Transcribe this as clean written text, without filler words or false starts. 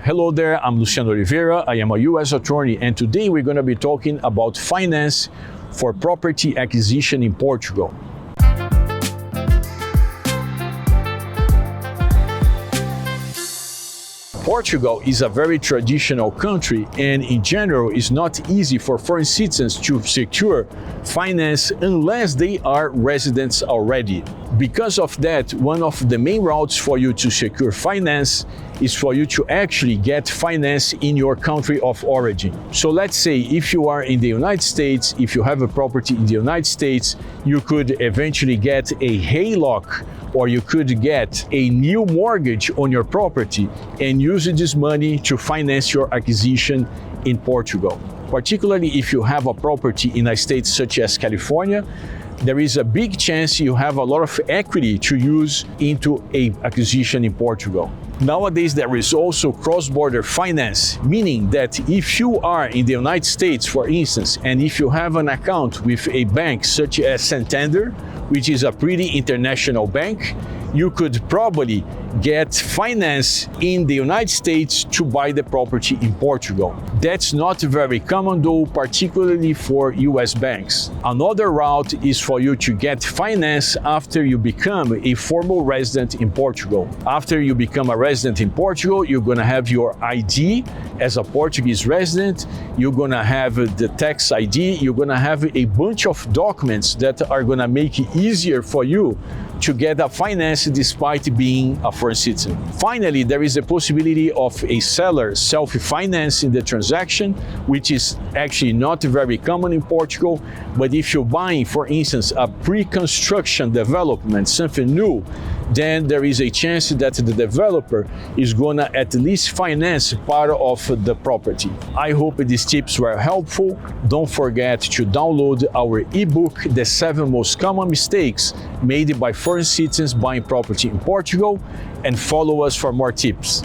Hello there, I'm Luciano Oliveira. I am a U.S. attorney, and today we're going to be talking about finance for property acquisition in Portugal. Portugal is a very traditional country, and in general it's not easy for foreign citizens to secure finance unless they are residents already. Because of that, one of the main routes for you to secure finance is for you to actually get finance in your country of origin. So let's say if you are in the United States, if you have a property in the United States, you could eventually get a HELOC, or you could get a new mortgage on your property and use this money to finance your acquisition in Portugal. Particularly if you have a property in a state such as California, there is a big chance you have a lot of equity to use into an acquisition in Portugal. Nowadays, there is also cross-border finance, meaning that if you are in the United States, for instance, and if you have an account with a bank such as Santander, which is a pretty international bank, you could probably get finance in the United States to buy the property in Portugal. That's not very common though, particularly for US banks. Another route is for you to get finance after you become a formal resident in Portugal. After you become a resident in Portugal, you're gonna have your ID as a Portuguese resident, you're gonna have the tax ID, you're gonna have a bunch of documents that are gonna make it easier for you to get a finance despite being a foreign citizen. Finally, there is a possibility of a seller self-financing the transaction, which is actually not very common in Portugal. But if you're buying, for instance, a pre-construction development, something new, then there is a chance that the developer is gonna at least finance part of the property. I hope these tips were helpful. Don't forget to download our ebook, The 7 Most Common Mistakes Made by Foreign Citizens Buying Property in Portugal, and follow us for more tips.